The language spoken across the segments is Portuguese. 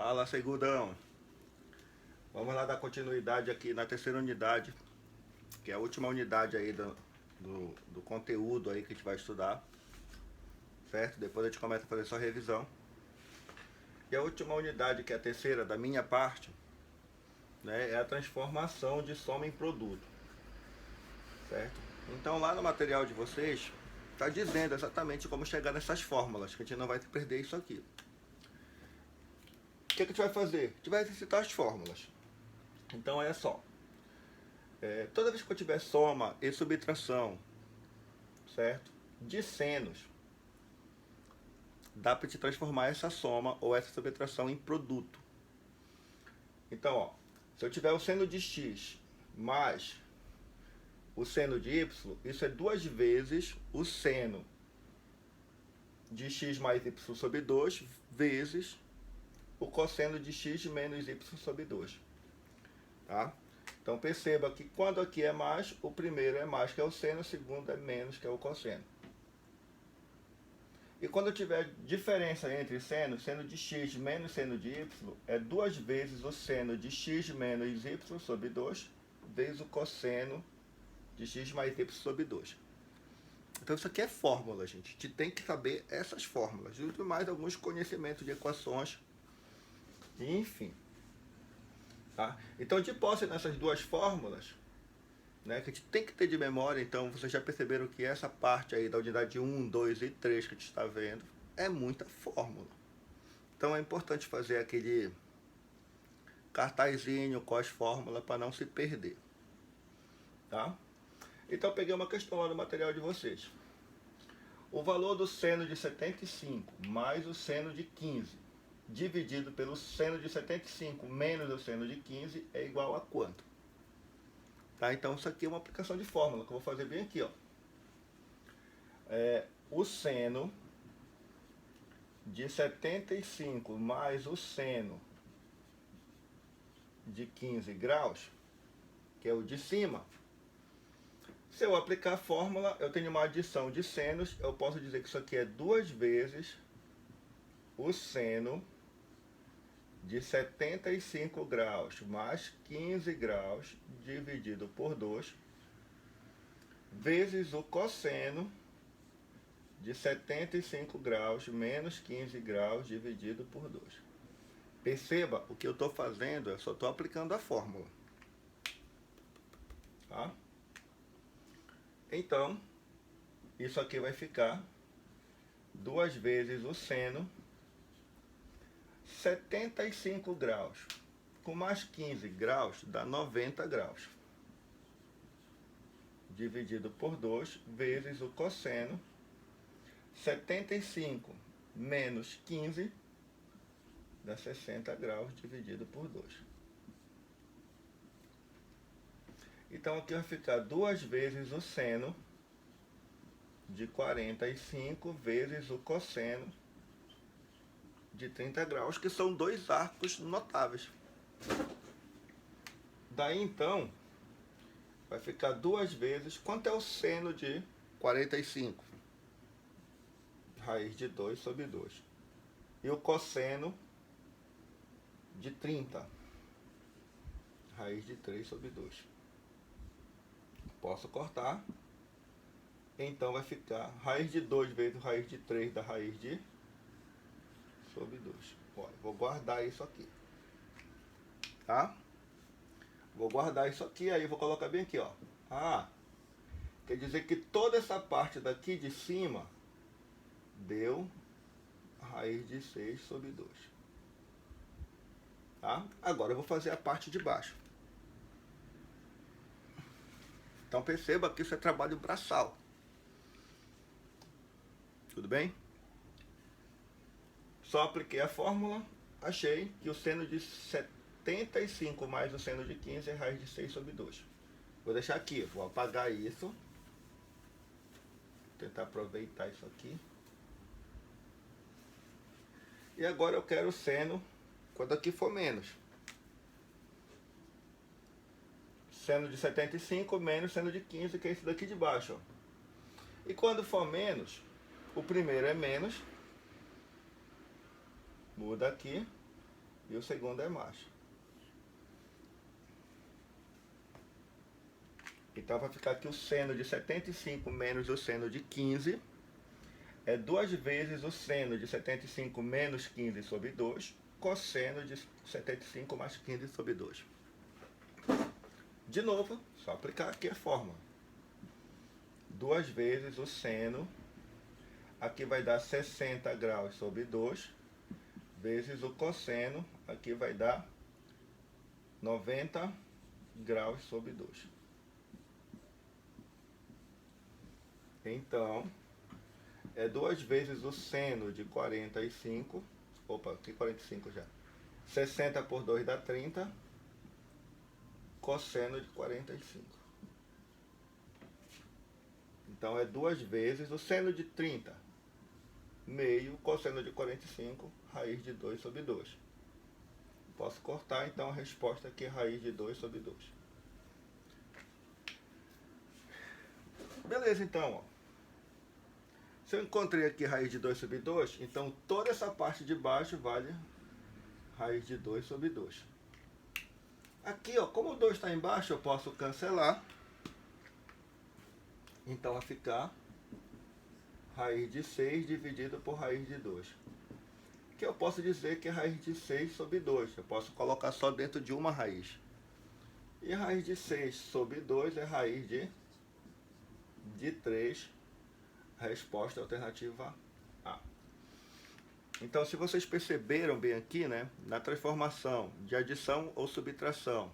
Fala, Segundão. Vamos lá dar continuidade aqui na terceira unidade, que é a última unidade aí do conteúdo aí que a gente vai estudar, certo? Depois a gente começa a fazer só revisão. E a última unidade, que é a terceira da minha parte, né, é a transformação de soma em produto, certo? Então lá no material de vocês está dizendo exatamente como chegar nessas fórmulas, que a gente não vai perder isso aqui. O que a gente vai fazer? A gente vai exercitar as fórmulas. Então é só, toda vez que eu tiver soma e subtração, certo? De senos, dá para te transformar essa soma ou essa subtração em produto. Então, ó, se eu tiver o seno de x mais o seno de y, isso é duas vezes o seno de x mais y sobre 2 vezes o cosseno de x menos y sobre 2. Tá? Então perceba que quando aqui é mais, o primeiro é mais, que é o seno, o segundo é menos, que é o cosseno. E quando eu tiver diferença entre seno de x menos seno de y, é duas vezes o seno de x menos y sobre 2, vezes o cosseno de x mais y sobre 2. Então isso aqui é fórmula, gente. A gente tem que saber essas fórmulas, junto mais alguns conhecimentos de equações, enfim. Tá? Então, de posse nessas duas fórmulas, né, que a gente tem que ter de memória, então vocês já perceberam que essa parte aí da unidade 1, 2 e 3 que a gente está vendo é muita fórmula. Então é importante fazer aquele cartazinho com as fórmulas para não se perder. Tá? Então eu peguei uma questão lá no material de vocês. O valor do seno de 75 mais o seno de 15 dividido pelo seno de 75 menos o seno de 15 é igual a quanto? Tá? Então isso aqui é uma aplicação de fórmula que eu vou fazer bem aqui, ó. O seno de 75 mais o seno de 15 graus, que é o de cima. Se eu aplicar a fórmula, eu tenho uma adição de senos, eu posso dizer que isso aqui é duas vezes o seno de 75 graus mais 15 graus dividido por 2, vezes o cosseno de 75 graus menos 15 graus dividido por 2. Perceba, o que eu estou fazendo, eu só estou aplicando a fórmula. Tá? Então, isso aqui vai ficar duas vezes o seno 75 graus com mais 15 graus dá 90 graus dividido por 2 vezes o cosseno 75 menos 15 dá 60 graus dividido por 2. Então aqui vai ficar duas vezes o seno de 45 vezes o cosseno de 30 graus, que são dois arcos notáveis. Daí então, vai ficar duas vezes, quanto é o seno de 45? Raiz de 2 sobre 2. E o cosseno de 30? Raiz de 3 sobre 2. Posso cortar. Então vai ficar raiz de 2 vezes raiz de 3 da raiz de sobre 2. Olha, vou guardar isso aqui. Tá? Vou guardar isso aqui, aí vou colocar bem aqui, ó. Quer dizer que toda essa parte daqui de cima deu raiz de 6 sobre 2. Tá? Agora eu vou fazer a parte de baixo. Então perceba que isso é trabalho braçal. Tudo bem? Só apliquei a fórmula, achei que o seno de 75 mais o seno de 15 é raiz de 6 sobre 2. Vou deixar aqui, vou apagar isso. Vou tentar aproveitar isso aqui. E agora eu quero o seno quando aqui for menos. Seno de 75 menos seno de 15, que é esse daqui de baixo, ó. E quando for menos, o primeiro é menos. Muda aqui. e o segundo é mais. Então vai ficar aqui o seno de 75 menos o seno de 15 é 2 vezes o seno de 75 menos 15 sobre 2, cosseno de 75 mais 15 sobre 2. De novo, só aplicar aqui a fórmula. 2 vezes o seno, aqui vai dar 60 graus sobre 2, vezes o cosseno, aqui vai dar 90 graus sobre 2. Então, é 2 vezes o seno de 45, opa, aqui 45 já. 60 por 2 dá 30, cosseno de 45. Então é 2 vezes o seno de 30, meio, cosseno de 45, raiz de 2 sobre 2. Posso cortar, então a resposta aqui é raiz de 2 sobre 2. Beleza, então, ó. Se eu encontrei aqui raiz de 2 sobre 2, então toda essa parte de baixo vale raiz de 2 sobre 2. Aqui, ó, como o 2 está embaixo, eu posso cancelar. Então vai ficar raiz de 6 dividido por raiz de 2. Que eu posso dizer que é raiz de 6 sobre 2. Eu posso colocar só dentro de uma raiz. E raiz de 6 sobre 2 é raiz de 3. Resposta alternativa A. Então, se vocês perceberam bem aqui, né, na transformação de adição ou subtração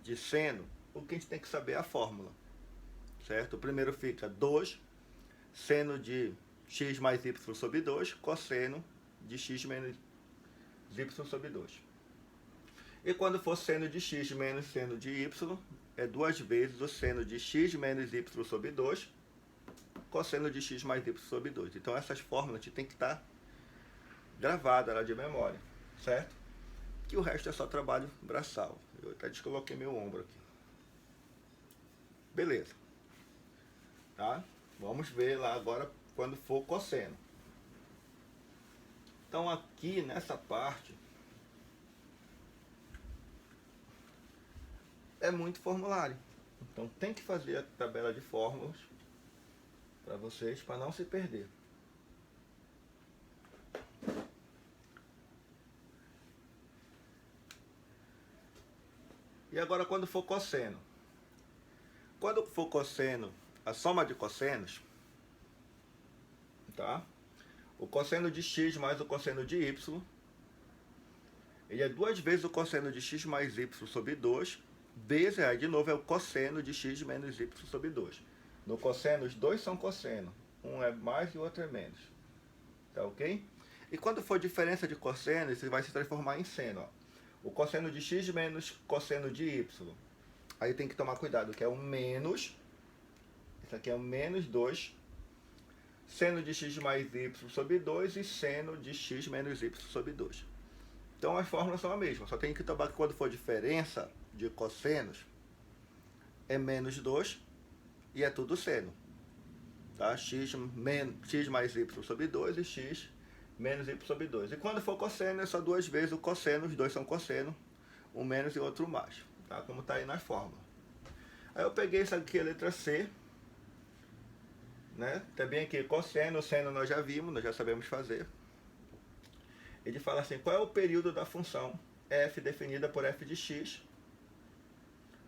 de seno, o que a gente tem que saber é a fórmula, certo? O primeiro fica 2, seno de x mais y sobre 2, cosseno de x menos y sobre 2. E quando for seno de x menos seno de y, é 2 vezes o seno de x menos y sobre 2, cosseno de x mais y sobre 2. Então essas fórmulas tem que estar gravadas lá de memória, certo? Que o resto é só trabalho braçal. Eu até descoloquei meu ombro aqui. Beleza. Tá? Vamos ver lá agora quando for cosseno. Então aqui nessa parte é muito formulário. Então tem que fazer a tabela de fórmulas para vocês, para não se perder. E agora quando for cosseno. Quando for cosseno, a soma de cossenos, tá? O cosseno de x mais o cosseno de y, ele é 2 vezes o cosseno de x mais y sobre 2, vezes, aí de novo é o cosseno de x menos y sobre 2. No cosseno, os dois são cosseno. Um é mais e o outro é menos. Tá ok? E quando for diferença de cosseno, isso vai se transformar em seno. Ó. O cosseno de x menos cosseno de y. Aí tem que tomar cuidado, que é o menos. Isso aqui é o menos 2. Seno de x mais y sobre 2 e seno de x menos y sobre 2. Então as fórmulas são a mesma. Só tem que tomar que quando for diferença de cossenos, é menos 2. E é tudo seno. Tá? X mais y sobre 2 e x menos y sobre 2. E quando for cosseno, é só 2 vezes o cosseno. Os dois são cosseno. Um menos e outro mais. Tá? Como está aí na fórmula. Aí eu peguei essa aqui, a letra C. Né? Também aqui, cosseno, seno nós já vimos, nós já sabemos fazer. Ele fala assim, qual é o período da função f definida por f de x?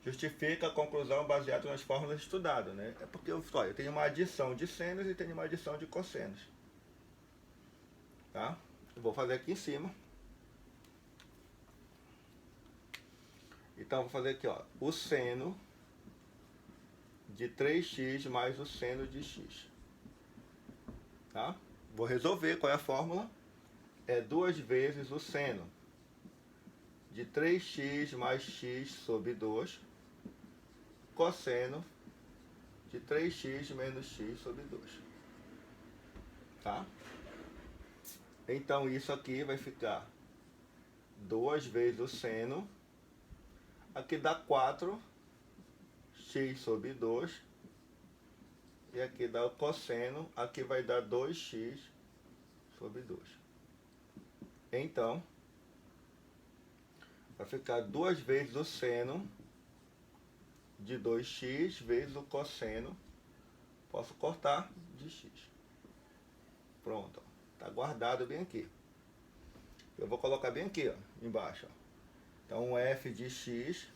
Justifica a conclusão baseada nas fórmulas estudadas, né? É porque eu tenho uma adição de senos e tenho uma adição de cossenos. Tá? Eu vou fazer aqui em cima. Então, vou fazer aqui, ó, o seno de 3x mais o seno de x. Tá? Vou resolver qual é a fórmula. É 2 vezes o seno de 3x mais x sobre 2, cosseno de 3x menos x sobre 2. Tá? Então isso aqui vai ficar 2 vezes o seno. Aqui dá 4x sobre 2. E aqui dá o cosseno. Aqui vai dar 2x sobre 2. Então, vai ficar 2 vezes o seno de 2x vezes o cosseno. Posso cortar de x. Pronto, está guardado bem aqui. Eu vou colocar bem aqui, ó, embaixo. Ó. Então, f de x.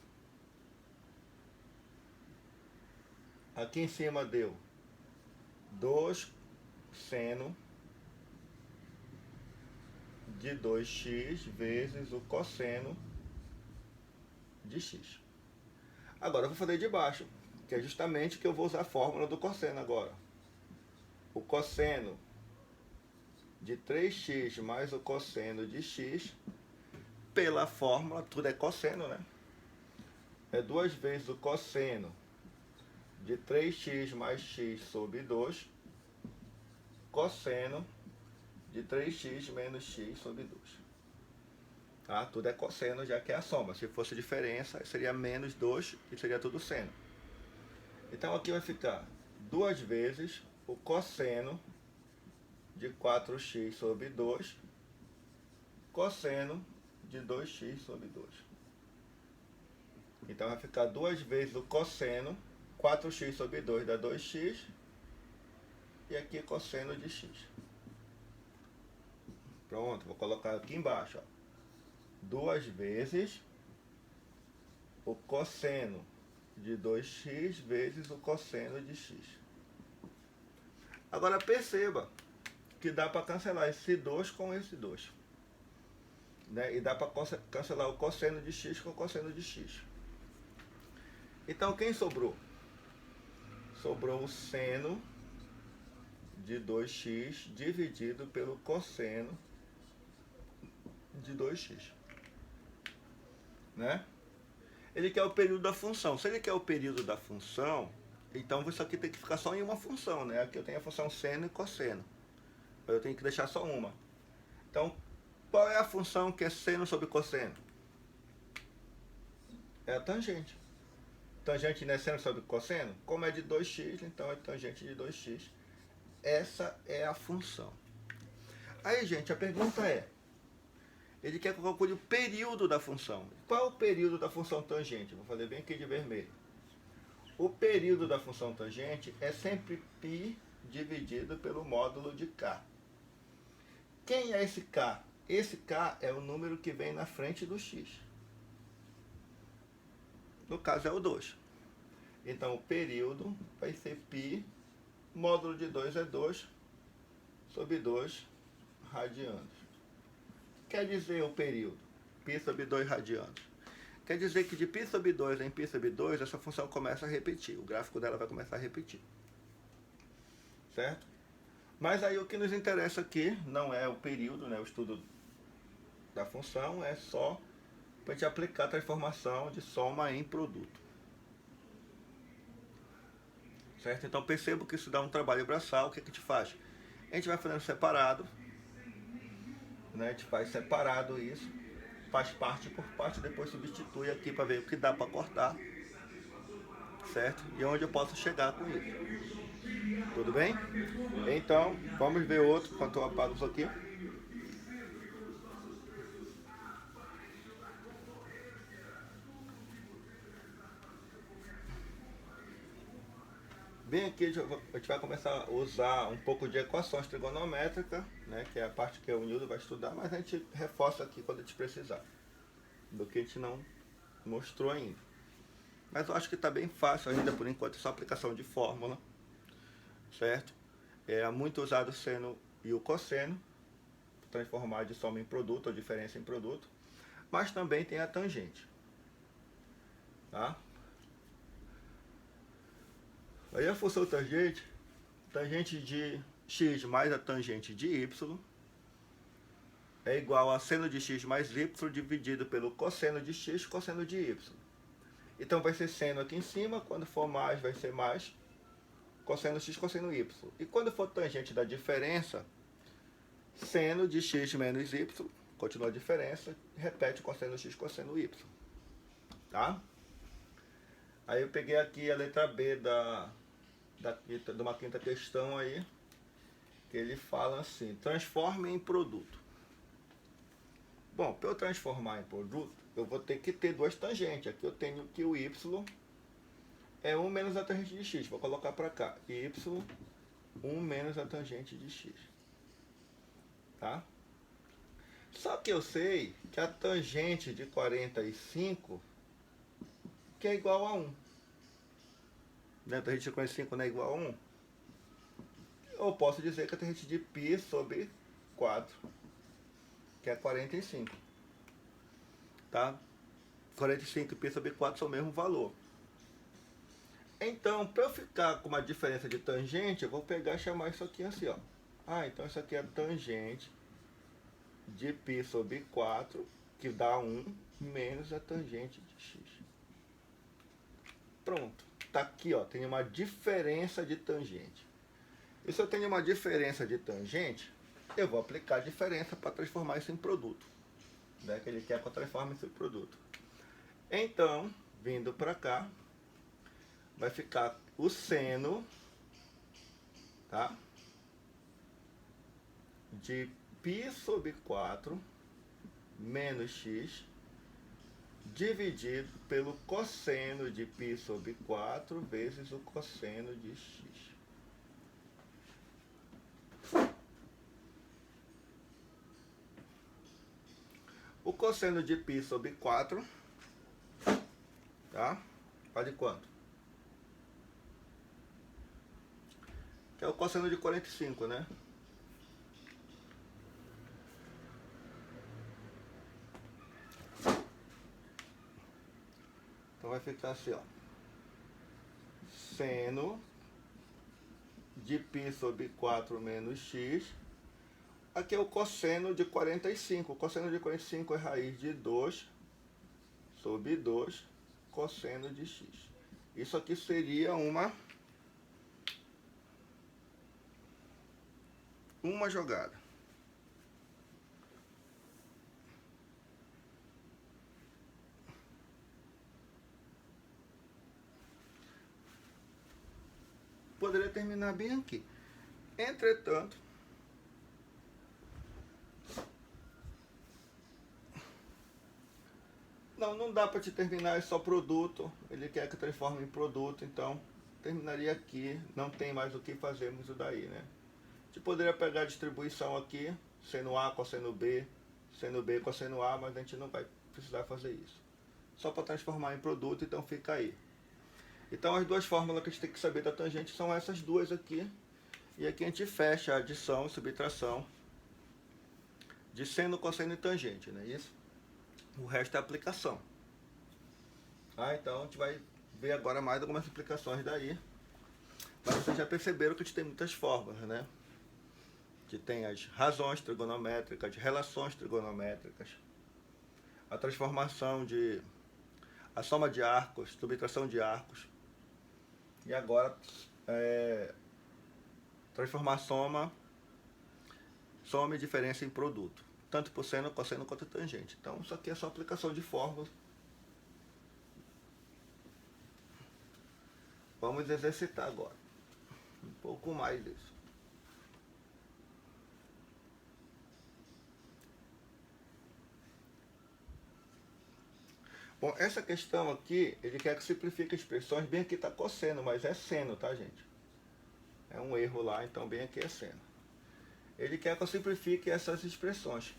Aqui em cima deu 2 seno de 2x vezes o cosseno de x. Agora eu vou fazer de baixo, que é justamente que eu vou usar a fórmula do cosseno agora. O cosseno de 3x mais o cosseno de x, pela fórmula, tudo é cosseno, né? É 2 vezes o cosseno de 3x mais x sobre 2, cosseno de 3x menos x sobre 2. Tá? Tudo é cosseno, já que é a soma. Se fosse diferença, seria menos 2 e seria tudo seno. Então aqui vai ficar 2 vezes o cosseno de 4x sobre 2, cosseno de 2x sobre 2. Então vai ficar 2 vezes o cosseno, 4x sobre 2 dá 2x, e aqui cosseno de x. Pronto, vou colocar aqui embaixo, ó. 2 vezes o cosseno de 2x vezes o cosseno de x. Agora perceba que dá para cancelar esse 2 com esse 2. Né? E dá para cancelar o cosseno de x com o cosseno de x. Então, quem sobrou? Sobrou o seno de 2x dividido pelo cosseno de 2x. Né? Ele quer o período da função. Se ele quer o período da função, então isso aqui tem que ficar só em uma função, né? Aqui eu tenho a função seno e cosseno. Eu tenho que deixar só uma. Então, qual é a função que é seno sobre cosseno? É a tangente. Tangente não é seno sobre cosseno? Como é de 2x, então é tangente de 2x. Essa é a função. Aí, gente, a pergunta é, ele quer que eu calcule o período da função. Qual é o período da função tangente? Vou fazer bem aqui de vermelho. O período da função tangente é sempre π dividido pelo módulo de k. Quem é esse k? Esse k é o número que vem na frente do x. No caso é o 2. Então o período vai ser π, módulo de 2 é 2, sobre 2 radianos. Quer dizer o período? π sobre 2 radianos. Quer dizer que de π sobre 2 em π sobre 2, essa função começa a repetir. O gráfico dela vai começar a repetir. Certo? Mas aí o que nos interessa aqui não é o período, né, o estudo da função, é só para a gente aplicar a transformação de soma em produto. Certo? Então percebo que isso dá um trabalho braçal. O que a gente faz? A gente vai fazendo separado, né? A gente faz separado isso, faz parte por parte, depois substitui aqui para ver o que dá para cortar, certo? E onde eu posso chegar com isso. Tudo bem? Então, vamos ver outro, enquanto eu apago isso aqui. Bem aqui a gente vai começar a usar um pouco de equações trigonométricas, né, que é a parte que o Nildo vai estudar, mas a gente reforça aqui quando a gente precisar, do que a gente não mostrou ainda. Mas eu acho que está bem fácil ainda por enquanto essa aplicação de fórmula, certo? É muito usado o seno e o cosseno, transformar de soma em produto ou diferença em produto, mas também tem a tangente, tá? Aí a função tangente, tangente de x mais a tangente de y, é igual a seno de x mais y dividido pelo cosseno de x, cosseno de y. Então vai ser seno aqui em cima, quando for mais vai ser mais cosseno x, cosseno y. E quando for tangente da diferença, seno de x menos y, continua a diferença, repete cosseno x, cosseno y. Tá? Aí eu peguei aqui a letra B de uma quinta questão aí, que ele fala assim, transforme em produto. Bom, para eu transformar em produto, eu vou ter que ter duas tangentes. Aqui eu tenho que o y é 1 menos a tangente de x. Vou colocar para cá. Y, 1 menos a tangente de x. Tá? Só que eu sei que a tangente de 45 que é igual a 1. A tangente de 45 não é igual a 1? Eu posso dizer que a tangente de π sobre 4, que é 45. Tá? 45 e π sobre 4 são o mesmo valor. Então, para eu ficar com uma diferença de tangente, eu vou pegar e chamar isso aqui assim, ó. Então isso aqui é tangente de π sobre 4, que dá 1, menos a tangente de x. Pronto. Tá aqui, ó, tem uma diferença de tangente. E se eu tenho uma diferença de tangente, eu vou aplicar a diferença para transformar isso em produto. Né? Que ele quer que eu transforme isso em produto. Então, vindo para cá, vai ficar o seno, tá? De π sobre 4 menos x dividido pelo cosseno de π sobre 4 vezes o cosseno de x. O cosseno de π sobre 4, tá? Vale quanto? Que é o cosseno de 45, né? Então vai ficar assim, ó. Seno de π sobre 4 menos x. Aqui é o cosseno de 45. O cosseno de 45 é raiz de 2 sobre 2 cosseno de x. Isso aqui seria uma jogada. Poderia terminar bem aqui. Entretanto, não dá para te terminar, é só produto. Ele quer que transforme em produto, então terminaria aqui. Não tem mais o que fazermos isso daí, né? A gente poderia pegar a distribuição aqui, seno A, cosseno B, seno B, cosseno A, mas a gente não vai precisar fazer isso. Só para transformar em produto, então fica aí. Então as duas fórmulas que a gente tem que saber da tangente são essas duas aqui. E aqui a gente fecha a adição e subtração de seno, cosseno e tangente, não é isso? O resto é aplicação. Então a gente vai ver agora mais algumas aplicações daí. Mas vocês já perceberam que a gente tem muitas fórmulas, né? Que tem as razões trigonométricas, relações trigonométricas, a transformação de... a soma de arcos, subtração de arcos. E agora, transformar soma e diferença em produto. Tanto por seno, cosseno quanto tangente. Então isso aqui é só aplicação de fórmulas. Vamos exercitar agora um pouco mais disso. Bom, essa questão aqui, ele quer que simplifique expressões. Bem aqui está cosseno, mas é seno, tá, gente? É um erro lá, então bem aqui é seno. Ele quer que eu simplifique essas expressões.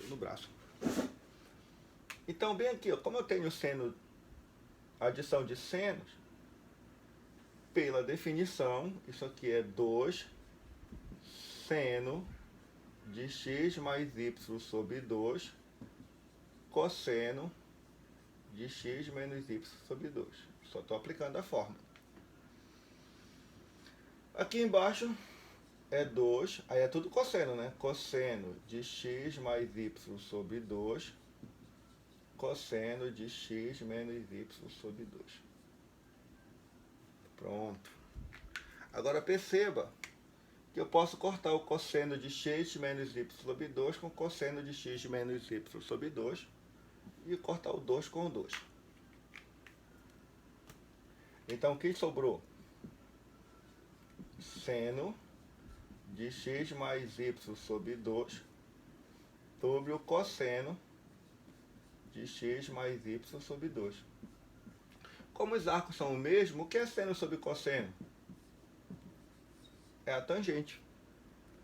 No braço. Então, bem aqui, ó, como eu tenho seno, adição de senos, pela definição, isso aqui é 2 seno de x mais y sobre 2 cosseno de x menos y sobre 2. Só estou aplicando a fórmula. Aqui embaixo é 2, aí é tudo cosseno, né? Cosseno de x mais y sobre 2 cosseno de x menos y sobre 2. Pronto. Agora perceba que eu posso cortar o cosseno de x menos y sobre 2 com cosseno de x menos y sobre 2 e cortar o 2 com o 2. Então, o que sobrou? Seno de x mais y sobre 2 sobre o cosseno de x mais y sobre 2. Como os arcos são o mesmo, o que é seno sobre cosseno? É a tangente.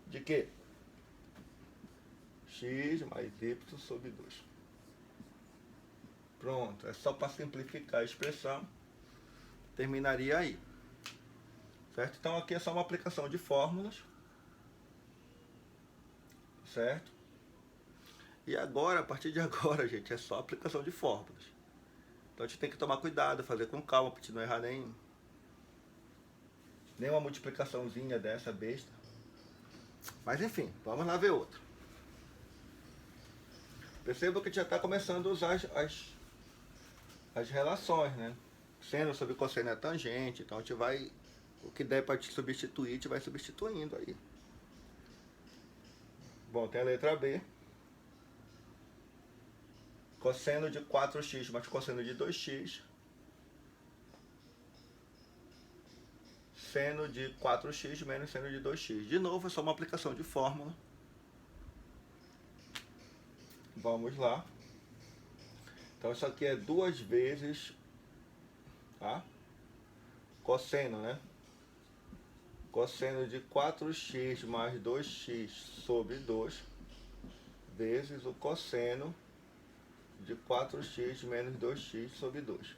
De quê? X mais y sobre 2. Pronto, é só para simplificar a expressão. Terminaria aí. Certo? Então aqui é só uma aplicação de fórmulas. Certo? E agora, a partir de agora, gente, é só aplicação de fórmulas. Então a gente tem que tomar cuidado, fazer com calma, para a gente não errar nenhuma multiplicaçãozinha dessa besta. Mas enfim, vamos lá ver outra. Perceba que a gente já está começando a usar as relações, né? Seno sobre cosseno é tangente, então a gente vai, o que der para te substituir, a gente vai substituindo aí. Bom, tem a letra B. Cosseno de 4x mais cosseno de 2x. Seno de 4x menos seno de 2x. De novo, é só uma aplicação de fórmula. Vamos lá. Então isso aqui é 2 vezes, tá? Cosseno, né? Cosseno de 4x mais 2x sobre 2 vezes o cosseno de 4x menos 2x sobre 2.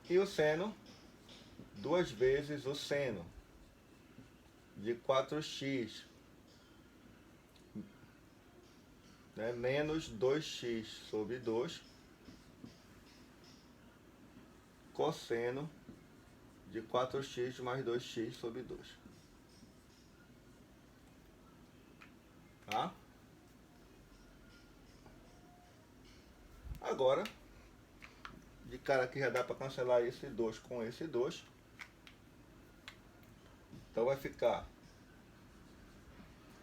E o seno, 2 vezes o seno de 4x, né, menos 2x sobre 2, cosseno de 4x mais 2x sobre 2. Tá? Agora, de cara aqui já dá para cancelar esse 2 com esse 2. Então vai ficar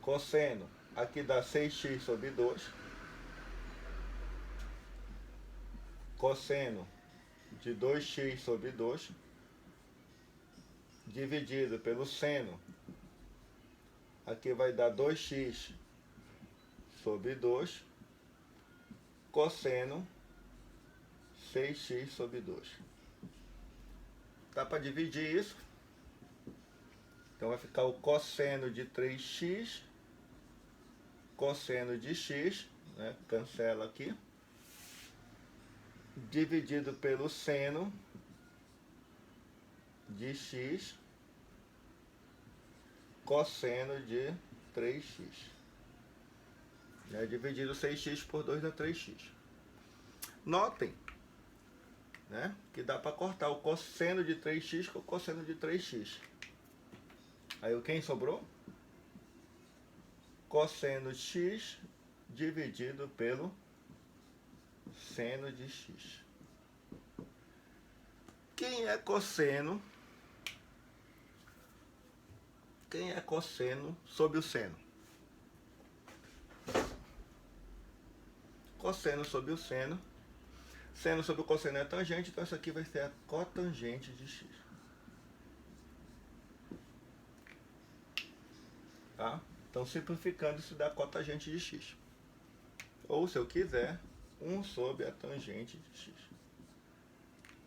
cosseno, aqui dá 6x sobre 2. Cosseno de 2x sobre 2 dividido pelo seno, aqui vai dar 2x sobre 2, cosseno 6x sobre 2. Dá para dividir isso. Então vai ficar o cosseno de 3x, cosseno de x, né? Cancela aqui, dividido pelo seno de x, cosseno de 3x. Dividido 6x por 2 dá 3x. Notem, né, que dá para cortar o cosseno de 3x com o cosseno de 3x. Aí quem sobrou? Cosseno x dividido pelo seno de x. Quem é cosseno? Quem é cosseno sobre o seno? Cosseno sobre o seno. Seno sobre o cosseno é tangente, então isso aqui vai ser a cotangente de x. Tá? Então, simplificando, isso dá cotangente de x. Ou, se eu quiser, 1 sobre a tangente de x.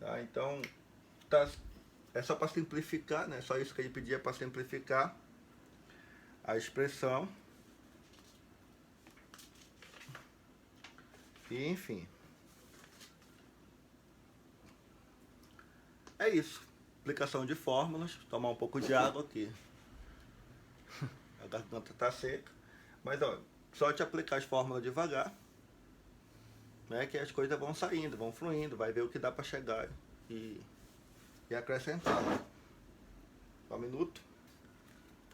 Tá? Então, é só para simplificar, né? Só isso que ele pedia para simplificar a expressão. E, enfim. É isso. Aplicação de fórmulas. Tomar um pouco de água aqui. A garganta está seca. Mas, ó, só te aplicar as fórmulas devagar, né, que as coisas vão saindo, vão fluindo, vai ver o que dá para chegar e acrescentar. Só um minuto.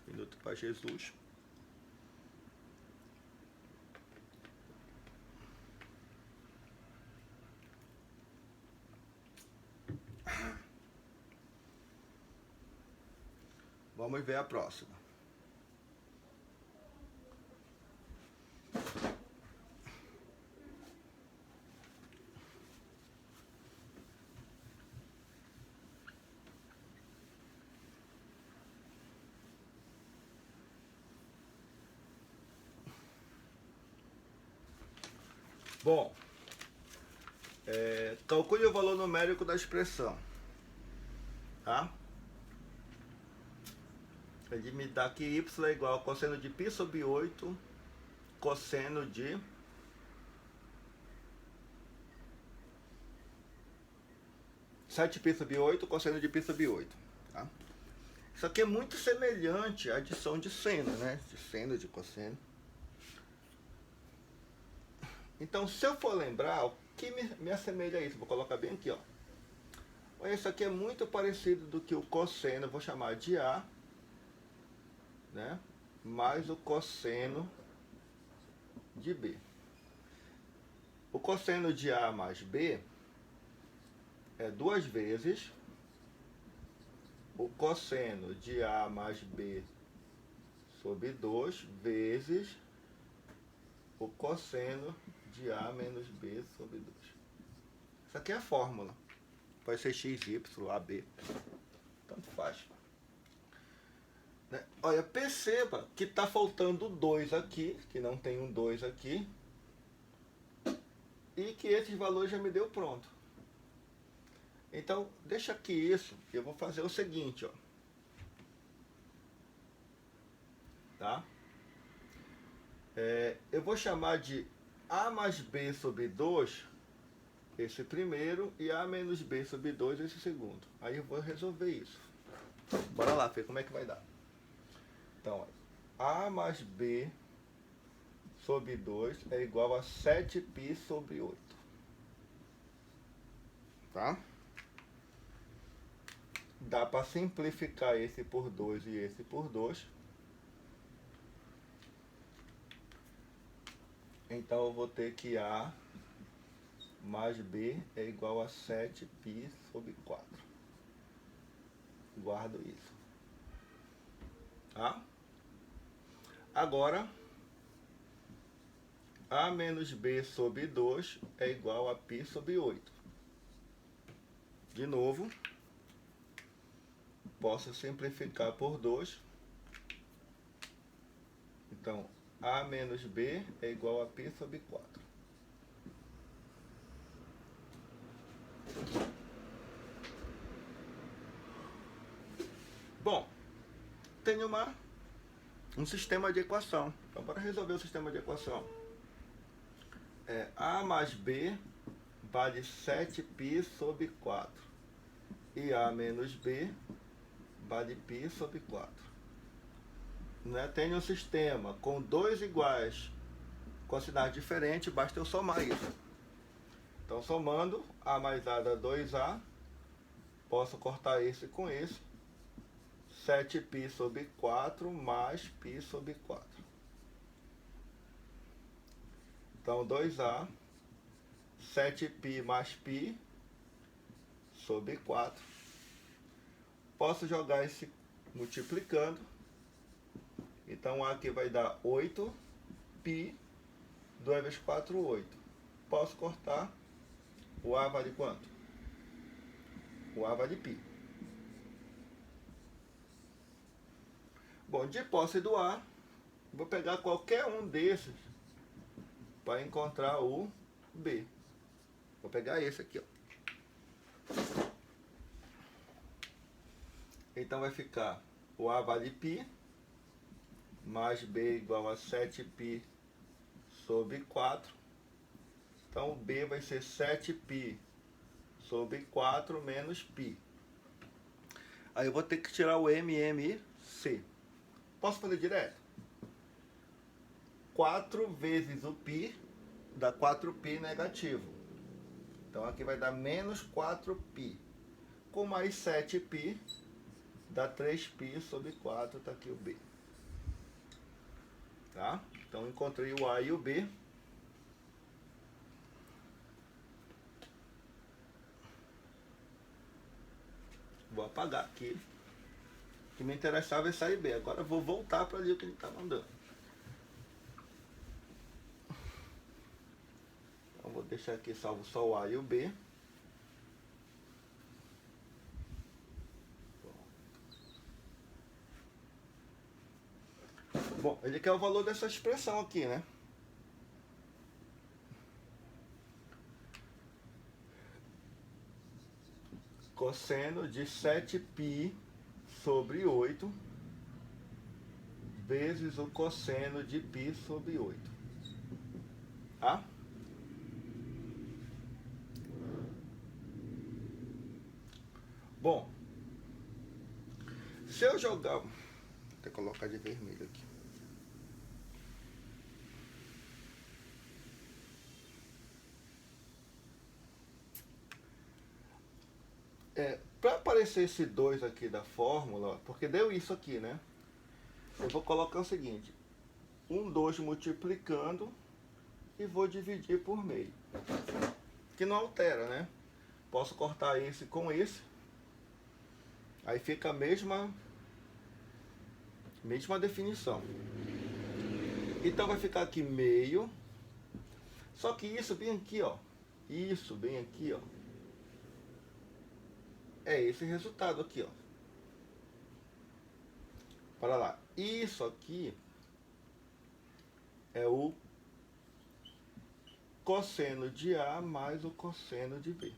Minuto para Jesus. Vamos ver a próxima. Bom, calcule o valor numérico da expressão, tá? Ele me dá que y é igual a cosseno de π sobre 8, cosseno de 7π sobre 8, cosseno de π sobre 8. Tá? Isso aqui é muito semelhante à adição de seno, né? De seno, de cosseno. Então, se eu for lembrar, o que me assemelha a isso? Vou colocar bem aqui, ó. Olha, isso aqui é muito parecido do que o cosseno, eu vou chamar de A, né? Mais o cosseno de B. O cosseno de A mais B é 2 vezes o cosseno de A mais B sobre 2 vezes o cosseno de A menos B sobre 2. Isso aqui é a fórmula. Pode ser x, y, AB. Tanto faz. Né? Olha, perceba que está faltando 2 aqui, que não tem um 2 aqui. E que esses valores já me deu pronto. Então, deixa aqui isso. Eu vou fazer o seguinte, ó. Tá? Eu vou chamar de A mais B sobre 2, esse primeiro, e A menos B sobre 2, esse segundo. Aí eu vou resolver isso. Bora lá, ver como é que vai dar. Então, A mais B sobre 2 é igual a 7π sobre 8. Tá? Dá para simplificar esse por 2 e esse por 2. Então eu vou ter que A mais B é igual a 7π sobre 4. Guardo isso. Tá? Agora, A menos B sobre 2 é igual a π sobre 8. De novo, posso simplificar por 2. Então, A menos B é igual a π sobre 4. Bom, tenho um sistema de equação. Então, para resolver o sistema de equação, A mais B vale 7π sobre 4. E A menos B vale π sobre 4. Né? Tenho um sistema com 2 iguais com sinais diferentes, basta eu somar isso. Então, somando, A mais A dá 2A. Posso cortar esse com esse. 7π sobre 4 mais π sobre 4. Então, 2A, 7π mais π sobre 4. Posso jogar esse multiplicando. Então, A aqui vai dar 8π, 2 vezes 4, 8. Posso cortar. O A vale quanto? O A vale π. Bom, de posse do A, vou pegar qualquer um desses para encontrar o B. Vou pegar esse aqui, ó. Então vai ficar o A vale π, mais B igual a 7π sobre 4. Então o B vai ser 7π sobre 4 menos π. Aí eu vou ter que tirar o M, M e C. Posso fazer direto? 4 vezes o π dá 4π negativo. Então aqui vai dar menos 4π. Com mais 7π dá 3π sobre 4, está aqui o B. Tá? Então encontrei o A e o B. Vou apagar aqui. O que me interessava é sair B. Agora eu vou voltar para ali o que ele está mandando. Então vou deixar aqui salvo só o A e o B. Bom, ele quer o valor dessa expressão aqui, né? cosseno de 7π sobre 8 vezes o cosseno de π sobre 8. Tá? Bom, se eu jogar... Vou até colocar de vermelho aqui. Para aparecer esse 2 aqui da fórmula, porque deu isso aqui, né? Eu vou colocar o seguinte, 2 multiplicando e vou dividir por meio. Que não altera, né? Posso cortar esse com esse. Aí fica a mesma definição. Então vai ficar aqui meio. Só que isso bem aqui, ó. Isso bem aqui, ó. É esse resultado aqui, ó. Para lá. Isso aqui é o cosseno de A mais o cosseno de B.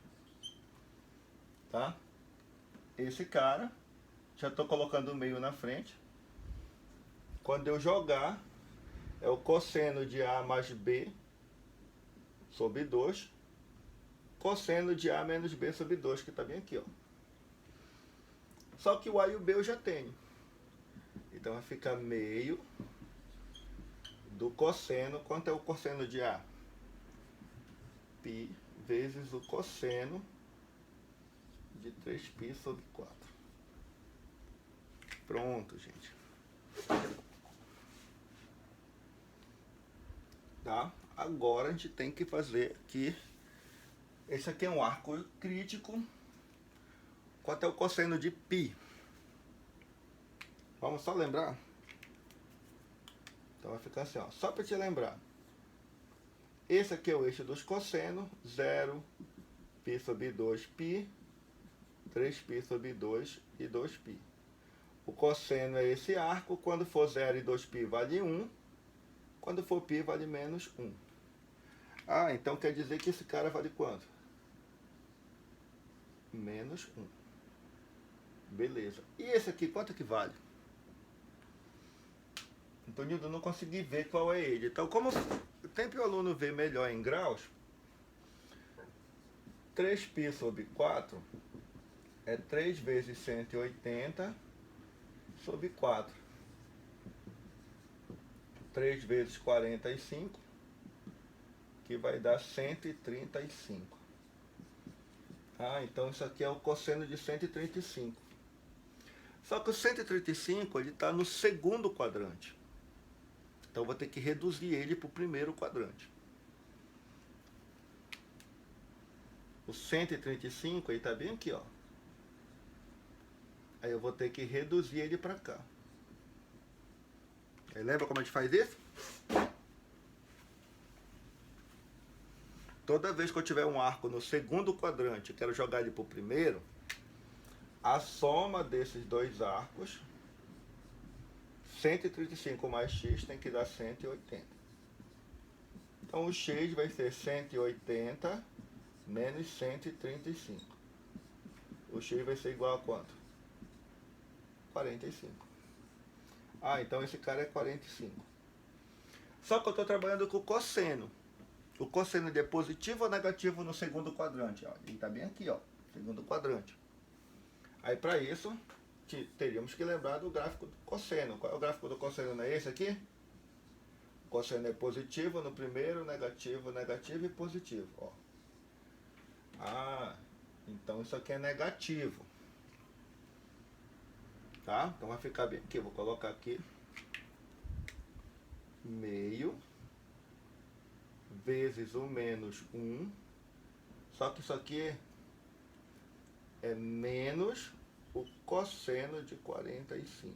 Tá? Esse cara, já estou colocando o meio na frente. Quando eu jogar, é o cosseno de A mais B sobre 2, cosseno de A menos B sobre 2, que está bem aqui, ó. Só que o A e o B eu já tenho. Então vai ficar meio do cosseno. Quanto é o cosseno de A? Π vezes o cosseno de 3π sobre 4. Pronto, gente. Tá? Agora a gente tem que fazer aqui. Esse aqui é um arco crítico. Quanto é o cosseno de π? Vamos só lembrar? Então vai ficar assim, ó. Só para te lembrar. Esse aqui é o eixo dos cossenos. 0, π sobre 2π, 3π sobre 2 e 2π. O cosseno é esse arco. Quando for 0 e 2π vale 1. Quando for π vale menos 1. Ah, então quer dizer que esse cara vale quanto? Menos 1. Beleza. E esse aqui, quanto que vale? Então, eu não consegui ver qual é ele. Então, como sempre o aluno vê melhor em graus, 3π sobre 4 é 3 vezes 180 sobre 4. 3 vezes 45, que vai dar 135. Ah, então isso aqui é o cosseno de 135. Só que o 135 ele está no segundo quadrante. Então eu vou ter que reduzir ele para o primeiro quadrante. O 135 ele está bem aqui, ó. Aí eu vou ter que reduzir ele para cá. Aí lembra como a gente faz isso? Toda vez que eu tiver um arco no segundo quadrante e quero jogar ele para o primeiro, a soma desses dois arcos, 135 mais x tem que dar 180. Então o x vai ser 180 menos 135. O x vai ser igual a quanto? 45. Ah, então esse cara é 45. Só que eu estou trabalhando com o cosseno. O cosseno é positivo ou negativo no segundo quadrante? Ó, ele está bem aqui, ó, segundo quadrante. Aí para isso, teríamos que lembrar do gráfico do cosseno. Qual é o gráfico do cosseno? Não é esse aqui? O cosseno é positivo no primeiro, negativo, negativo e positivo. Ó. Ah, então isso aqui é negativo. Tá? Então vai ficar bem aqui. Vou colocar aqui meio vezes o menos 1. Só que isso aqui é menos o cosseno de 45.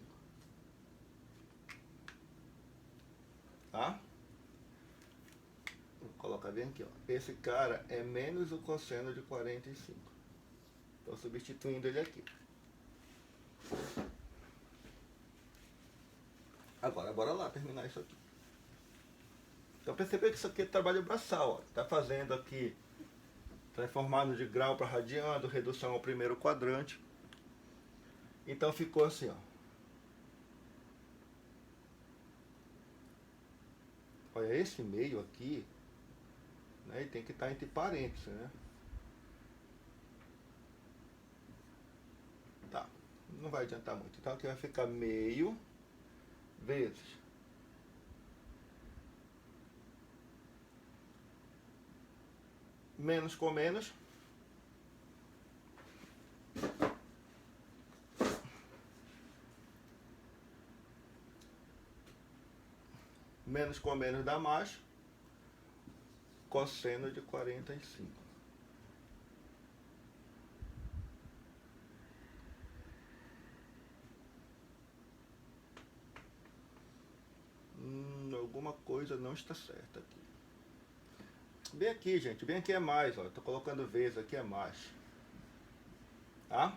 Tá? Vou colocar bem aqui, ó. Esse cara é menos o cosseno de 45. Estou substituindo ele aqui. Agora, bora lá terminar isso aqui. Então percebeu que isso aqui é trabalho braçal, ó. Tá fazendo aqui transformando de grau para radiano, redução ao primeiro quadrante. Então ficou assim, ó. Olha, esse meio aqui, né, tem que estar entre parênteses, né? Tá, não vai adiantar muito. Então aqui vai ficar meio vezes menos com menos, menos com menos dá mais, cosseno de 45. Alguma coisa não está certa aqui. Bem aqui, gente, bem aqui é mais, ó. Tô colocando vezes, aqui é mais. Tá?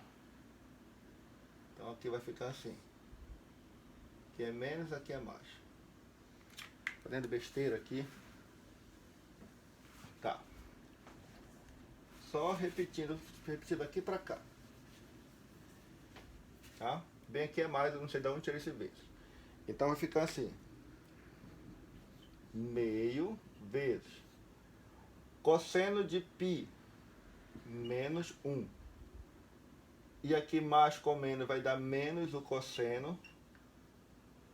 Então aqui vai ficar assim. Aqui é menos, aqui é mais. Fazendo besteira aqui. Tá. Só repetindo aqui pra cá. Tá? Bem aqui é mais, eu não sei de onde tirei esse vezes. Então vai ficar assim. Meio vezes cosseno de π menos 1. E aqui mais com menos vai dar menos o cosseno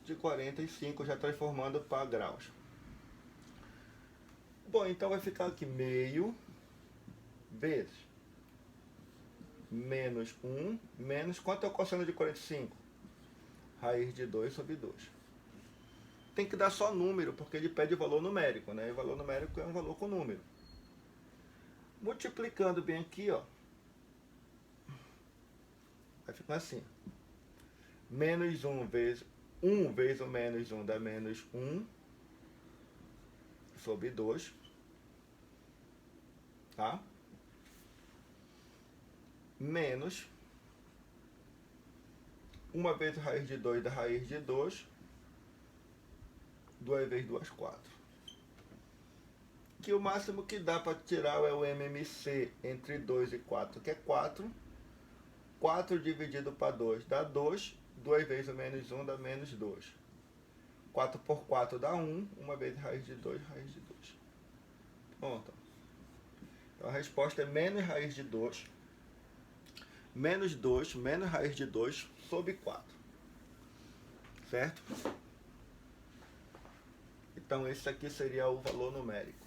de 45, já transformando para graus. Bom, então vai ficar aqui meio vezes menos 1 menos... Quanto é o cosseno de 45? Raiz de 2 sobre 2. Tem que dar só número, porque ele pede valor numérico, né? E o valor numérico é um valor com número. Multiplicando bem aqui, ó, vai ficar assim. Menos 1 vezes o menos 1 dá menos 1 sobre 2. Tá? Menos 1 vezes raiz de 2 da raiz de 2. 2 vezes 2, 4. Que o máximo que dá para tirar é o MMC entre 2 e 4, que é 4. 4 dividido para 2 dá 2. 2 vezes o menos 1 dá menos 2. 4 por 4 dá 1. 1 vezes raiz de 2, raiz de 2. Pronto. Então a resposta é menos raiz de 2. Menos 2, menos raiz de 2 sobre 4. Certo? Então esse aqui seria o valor numérico.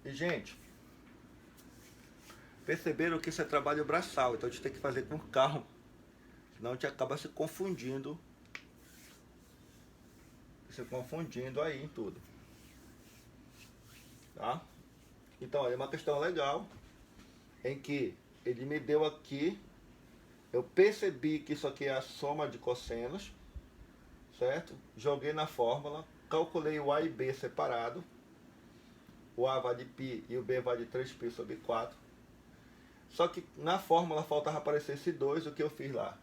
E, gente, perceberam que isso é trabalho braçal, então a gente tem que fazer com calma, senão a gente acaba se confundindo aí em tudo. Tá? Então, olha, uma questão legal, em que ele me deu aqui, eu percebi que isso aqui é a soma de cossenos, certo? Joguei na fórmula, calculei o A e B separado. O A vale π e o B vale 3π sobre 4. Só que na fórmula faltava aparecer esse 2, o que eu fiz lá?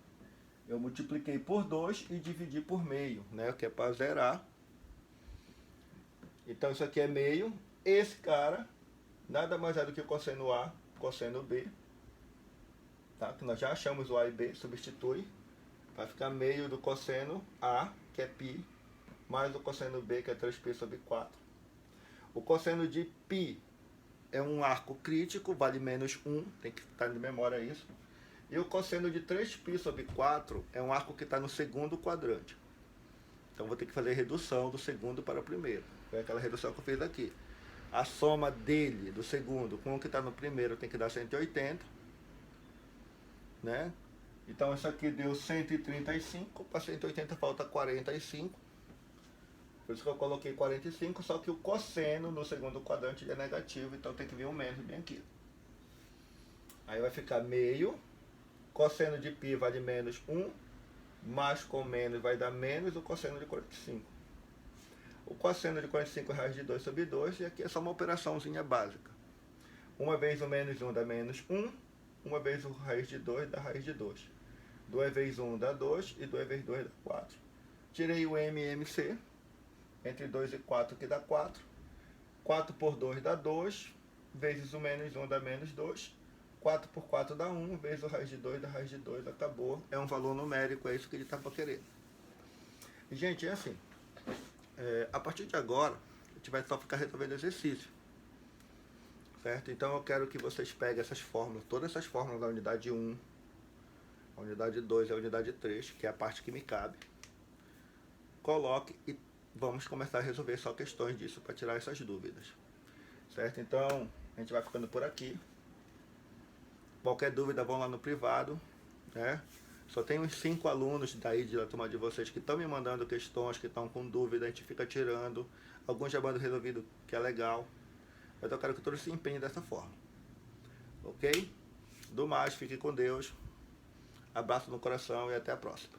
Eu multipliquei por 2 e dividi por meio, né? Que é para zerar. Então isso aqui é meio. Esse cara nada mais é do que o cosseno A, cosseno B. Tá? Que nós já achamos o A e B, substitui. Vai ficar meio do cosseno A, que é π, mais o cosseno B, que é 3π sobre 4. O cosseno de π é um arco crítico, vale menos 1, tem que estar de memória isso. E o cosseno de 3π sobre 4 é um arco que está no segundo quadrante. Então vou ter que fazer redução do segundo para o primeiro. Foi aquela redução que eu fiz aqui. A soma dele, do segundo, com o que está no primeiro, tem que dar 180. Né? Então isso aqui deu 135, para 180 falta 45. Por isso que eu coloquei 45, só que o cosseno no segundo quadrante é negativo, então tem que vir um menos bem aqui. Aí vai ficar meio, cosseno de π vale menos 1, mais com menos vai dar menos o cosseno de 45. O cosseno de 45 é raiz de 2 sobre 2, e aqui é só uma operaçãozinha básica. 1 vezes o menos 1 dá menos 1, 1 vezes o raiz de 2 dá raiz de 2. 2 vezes 1 dá 2, e 2 vezes 2 dá 4. Tirei o MMC. Entre 2 e 4 que dá 4. 4 por 2 dá 2. vezes o menos 1 dá menos 2. 4 por 4 dá 1, vezes o raiz de 2 dá raiz de 2, acabou. É um valor numérico, é isso que ele está querendo. E, gente, é assim. A partir de agora, a gente vai só ficar resolvendo exercício. Certo? Então eu quero que vocês peguem essas fórmulas, todas essas fórmulas da unidade 1, a unidade 2 e a unidade 3, que é a parte que me cabe. Coloque e vamos começar a resolver só questões disso para tirar essas dúvidas. Certo? Então, a gente vai ficando por aqui. Qualquer dúvida, vão lá no privado, né? Só tem uns 5 alunos daí da turma de vocês que estão me mandando questões, que estão com dúvida, a gente fica tirando. Alguns já mandam resolvido, que é legal. Mas eu quero que todos se empenhem dessa forma. Ok? Do mais, fique com Deus. Abraço no coração e até a próxima.